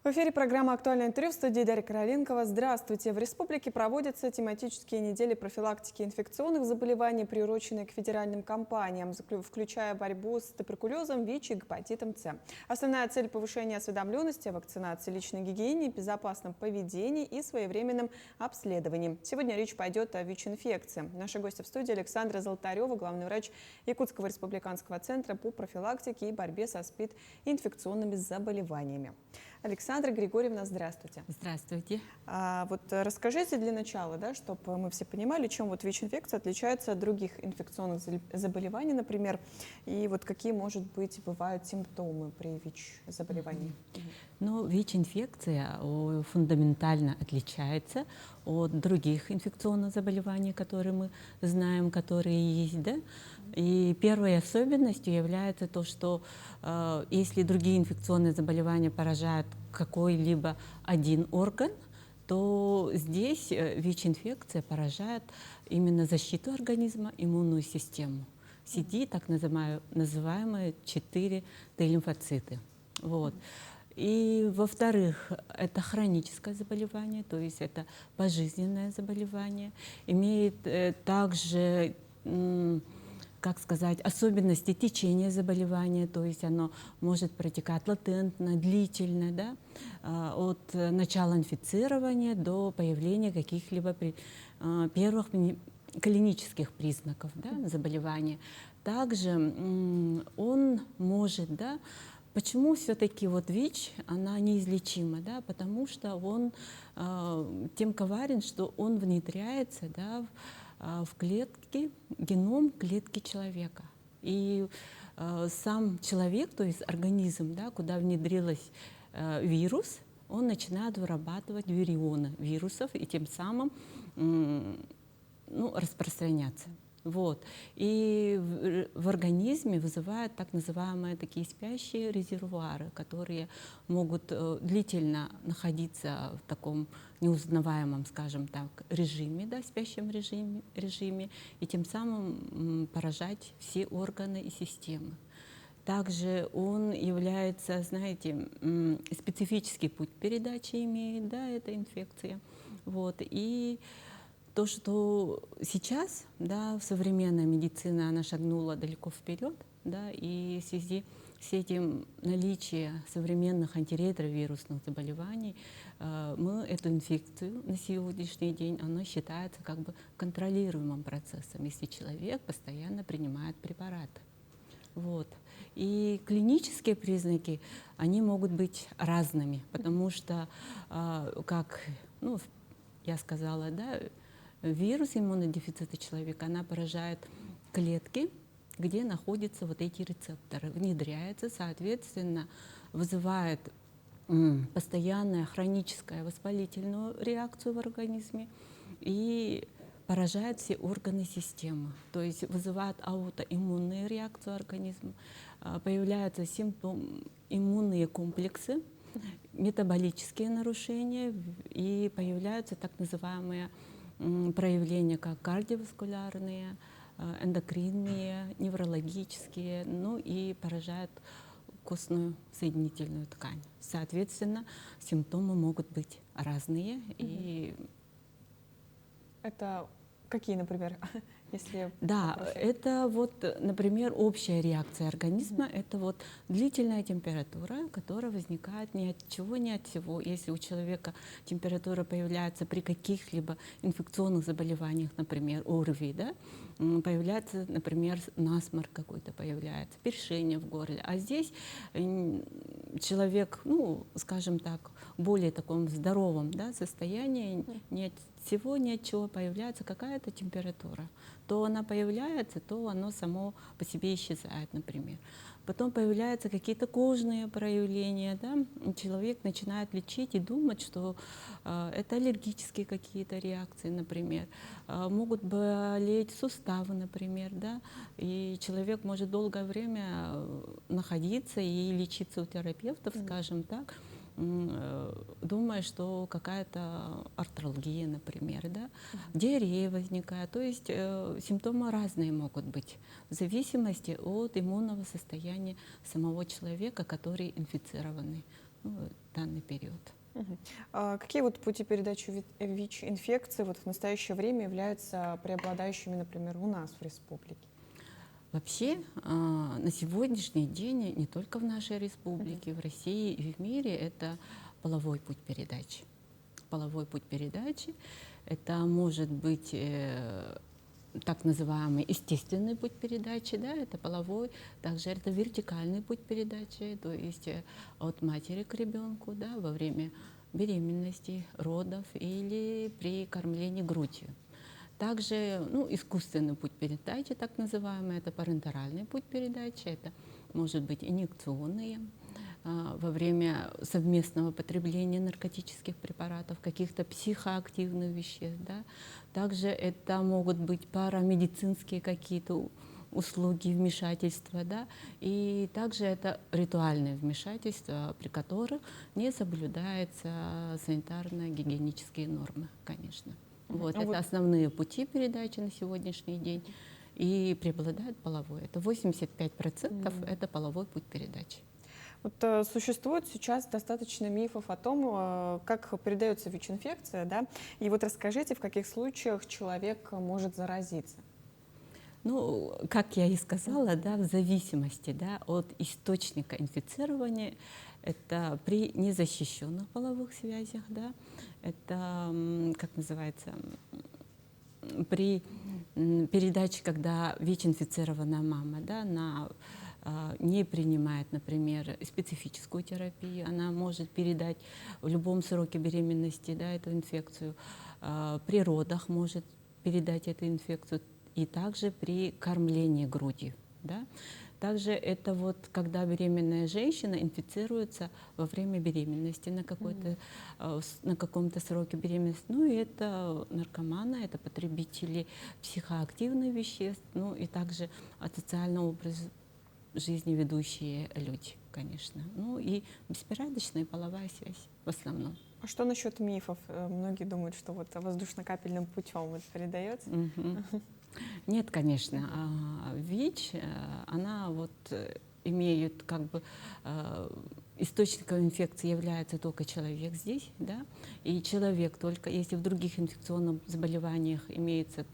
В эфире программа «Актуальное интервью», в студии Дарья Короленкова. Здравствуйте. В республике проводятся тематические недели профилактики инфекционных заболеваний, приуроченные к федеральным кампаниям, включая борьбу с туберкулезом, ВИЧ и гепатитом С. Основная цель – повышения осведомленности о вакцинации, личной гигиене, безопасном поведении и своевременном обследовании. Сегодня речь пойдет о ВИЧ-инфекции. Наши гости в студии: Александра Золотарева, главный врач Якутского республиканского центра по профилактике и борьбе со СПИД и инфекционными заболеваниями. Александра Григорьевна, здравствуйте. Здравствуйте. Расскажите для начала, чтобы мы все понимали, чем ВИЧ-инфекция отличается от других инфекционных заболеваний, например, и какие, может быть, бывают симптомы при ВИЧ-заболевании. Но ВИЧ-инфекция фундаментально отличается от других инфекционных заболеваний, которые мы знаем, которые есть, да? И первой особенностью является то, что если другие инфекционные заболевания поражают какой-либо один орган, то здесь ВИЧ-инфекция поражает именно защиту организма, иммунную систему. CD, так называемые 4 Т-лимфоциты. Вот. И, во-вторых, это хроническое заболевание, то есть это пожизненное заболевание, имеет также, как сказать, особенности течения заболевания, то есть оно может протекать латентно, длительно, да, от начала инфицирования до появления каких-либо первых клинических признаков, да, заболевания. Также он может, да, почему все-таки ВИЧ, она неизлечима, да, потому что он тем коварен, что он внедряется, да, в клетки, геном клетки человека. И сам человек, то есть организм, да, куда внедрилась вирус, он начинает вырабатывать вирионы вирусов и тем самым распространяться. Вот. И в организме вызывают так называемые такие спящие резервуары, которые могут длительно находиться в таком неузнаваемом, скажем так, режиме, да, спящем режиме, и тем самым поражать все органы и системы. Также он является, знаете, специфический путь передачи имеет, да, эта инфекция. Вот. И то, что сейчас, да, современная медицина, она шагнула далеко вперед, да, и в связи с этим наличием современных антиретровирусных заболеваний мы эту инфекцию на сегодняшний день, она считается как бы контролируемым процессом, если человек постоянно принимает препараты. Вот. И клинические признаки, они могут быть разными, потому что, как я сказала, да, вирус иммунодефицита человека, она поражает клетки, где находятся эти рецепторы, внедряется, соответственно, вызывает постоянную хроническую воспалительную реакцию в организме и поражает все органы системы, то есть вызывает аутоиммунную реакцию организма, появляются иммунные комплексы, метаболические нарушения и появляются так называемые проявления, как кардиоваскулярные, эндокринные, неврологические, и поражают костную соединительную ткань. Соответственно, симптомы могут быть разные. И это какие, например? Да, это например, общая реакция организма, это длительная температура, которая возникает ни от чего, ни от всего. Если у человека температура появляется при каких-либо инфекционных заболеваниях, например, ОРВИ, да, появляется, например, насморк какой-то появляется, першение в горле. А здесь человек, скажем так, в более таком здоровом, да, состоянии, ни от всего, ни от чего появляется какая-то температура. То она появляется, то оно само по себе исчезает, например. Потом появляются какие-то кожные проявления, да? Человек начинает лечить и думать, что это аллергические какие-то реакции, например. Могут болеть суставы, например, да? И человек может долгое время находиться и лечиться у терапевтов, скажем так, думая, что какая-то артралгия, например, да? Диарея возникает. То есть симптомы разные могут быть в зависимости от иммунного состояния самого человека, который инфицированный. данный период. Мгм. Какие вот пути передачи ВИЧ-инфекции вот в настоящее время являются преобладающими, например, у нас в республике? Вообще, на сегодняшний день не только в нашей республике, в России и в мире это половой путь передачи. Половой путь передачи — это может быть так называемый естественный путь передачи, да, это половой, также это вертикальный путь передачи, то есть от матери к ребенку, да, во время беременности, родов или при кормлении грудью. Также искусственный путь передачи, так называемый, это парентеральный путь передачи, это может быть инъекционные, во время совместного потребления наркотических препаратов, каких-то психоактивных веществ. Да. Также это могут быть парамедицинские какие-то услуги, вмешательства, да, и также это ритуальные вмешательства, при которых не соблюдаются санитарно-гигиенические нормы, конечно. Вот, это основные пути передачи на сегодняшний день. И преобладает половой. Это 85% это половой путь передачи. Вот существует сейчас достаточно мифов о том, как передается ВИЧ-инфекция, да? И вот расскажите, в каких случаях человек может заразиться? Ну, как я и сказала, да, в зависимости, да, от источника инфицирования, это при незащищенных половых связях, да, это, как называется, при передаче, когда ВИЧ-инфицированная мама, да, не принимает, например, специфическую терапию, она может передать в любом сроке беременности, да, эту инфекцию, при родах может передать эту инфекцию, и также при кормлении грудью. Да. Также это вот когда беременная женщина инфицируется во время беременности на каком-то сроке беременности. Ну и это наркоманы, это потребители психоактивных веществ, ну и также асоциальный образ жизни ведущие люди, конечно. Ну и беспорядочная половая связь в основном. А что насчет мифов? Многие думают, что вот воздушно-капельным путем это передается. Нет, конечно. ВИЧ, она вот имеет как бы источником инфекции является только человек здесь, да, и человек только, если в других инфекционных заболеваниях имеется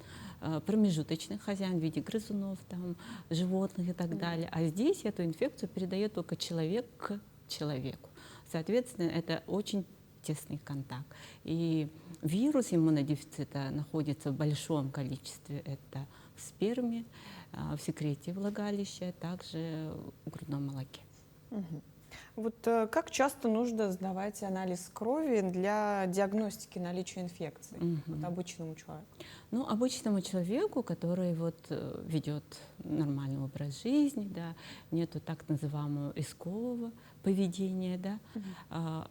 промежуточный хозяин в виде грызунов, там, животных и так далее, а здесь эту инфекцию передает только человек к человеку. Соответственно, это очень тесный контакт. И вирус иммунодефицита находится в большом количестве. Это в сперме, в секрете влагалища, также в грудном молоке. Вот как часто нужно сдавать анализ крови для диагностики наличия инфекции вот обычному человеку? Ну, обычному человеку, который вот ведет нормальный образ жизни, да, нету так называемого рискового поведения, да,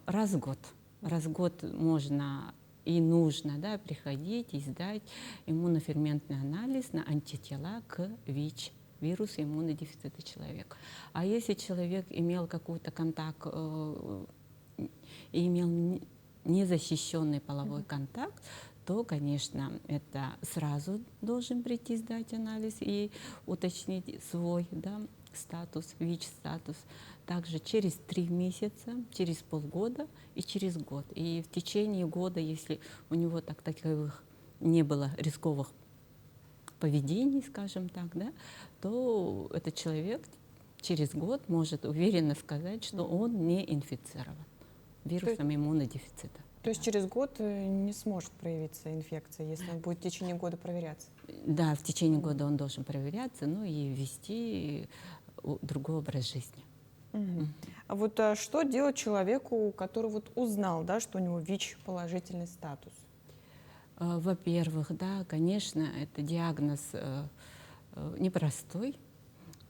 раз в год можно и нужно, да, приходить и сдать иммуноферментный анализ на антитела к ВИЧ, вирусу иммунодефицита человека. А если человек имел какой-то контакт и имел незащищенный половой контакт, то, конечно, это сразу должен прийти сдать анализ и уточнить свой, да, статус, ВИЧ-статус. Также через 3 месяца, через полгода и через год. И в течение года, если у него таковых не было рисковых поведений, скажем так, да, то этот человек через год может уверенно сказать, что он не инфицирован вирусом иммунодефицита. То есть через год не сможет проявиться инфекция, если он будет в течение года проверяться? Да, в течение года он должен проверяться, ну и вести другой образ жизни. А вот что делать человеку, который вот узнал, да, что у него ВИЧ положительный статус? Во-первых, да, конечно, это диагноз непростой,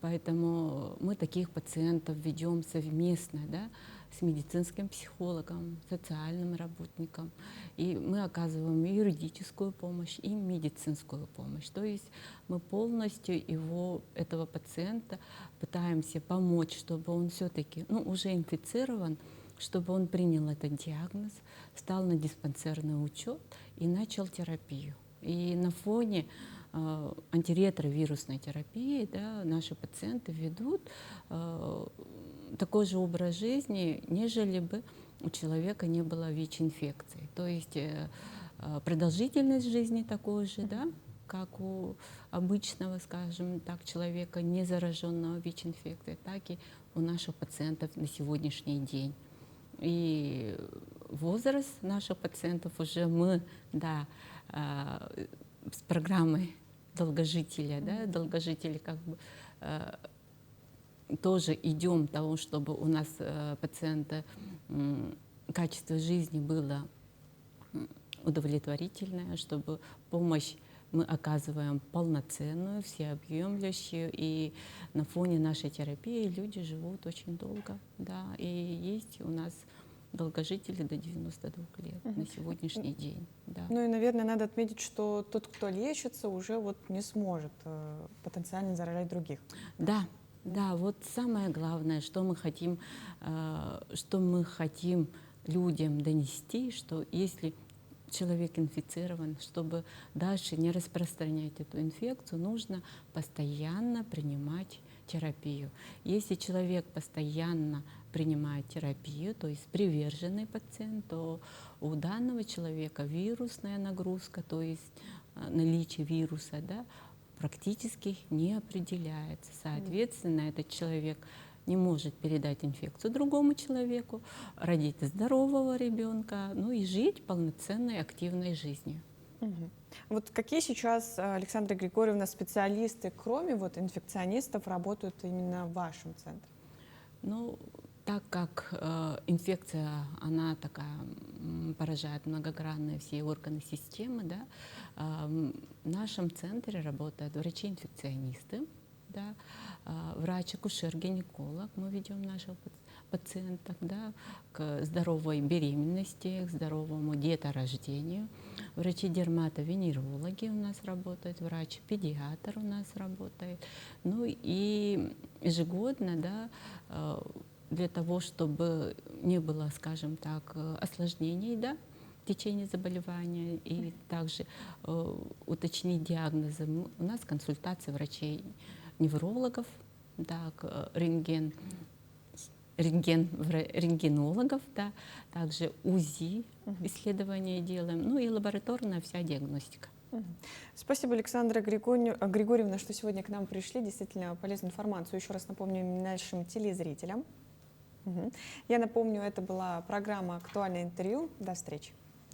поэтому мы таких пациентов ведем совместно, да, с медицинским психологом, социальным работником. И мы оказываем и юридическую помощь, и медицинскую помощь. То есть мы полностью этого пациента пытаемся помочь, чтобы он все-таки, уже инфицирован, чтобы он принял этот диагноз, стал на диспансерный учет и начал терапию. И на фоне антиретровирусной терапии, да, наши пациенты ведут такой же образ жизни, нежели бы у человека не было ВИЧ-инфекции. То есть продолжительность жизни такой же, да, как у обычного, скажем так, человека, не зараженного ВИЧ-инфекцией, так и у наших пациентов на сегодняшний день. И возраст наших пациентов уже мы, да, с программой долгожителя, да, долгожители как бы тоже идем к тому, чтобы у нас пациента качество жизни было удовлетворительное, чтобы помощь мы оказываем полноценную, всеобъемлющую, и на фоне нашей терапии люди живут очень долго, да, и есть у нас долгожители до 92 лет на сегодняшний день, да. Ну и, наверное, надо отметить, что тот, кто лечится, уже вот не сможет потенциально заражать других. Да, да, вот самое главное, что мы хотим людям донести, что если человек инфицирован, чтобы дальше не распространять эту инфекцию, нужно постоянно принимать терапию. Если человек постоянно принимает терапию, то есть приверженный пациент, то у данного человека вирусная нагрузка, то есть наличие вируса, да, практически не определяется. Соответственно, этот человек не может передать инфекцию другому человеку, родить здорового ребенка, ну и жить полноценной, активной жизнью. Вот какие сейчас, Александра Григорьевна, специалисты, кроме вот инфекционистов, работают именно в вашем центре? Ну, так как инфекция, она такая поражает многогранные все органы системы, да, в нашем центре работают врачи-инфекционисты, да, врач-акушер-гинеколог, мы ведем наших пациентов, да, к здоровой беременности, к здоровому деторождению. Врачи-дерматовенерологи у нас работают, врач-педиатр у нас работает. Ну и ежегодно, да, для того, чтобы не было, скажем так, осложнений, да, в течение заболевания, и также уточнить диагнозы. У нас консультации врачей-неврологов, так, рентгенологов, да, также УЗИ исследования делаем, ну и лабораторная вся диагностика. Спасибо, Александра Григорьевна, что сегодня к нам пришли. Действительно полезную информацию. Еще раз напомню нашим телезрителям. Я напомню, это была программа «Актуальное интервью». До встречи.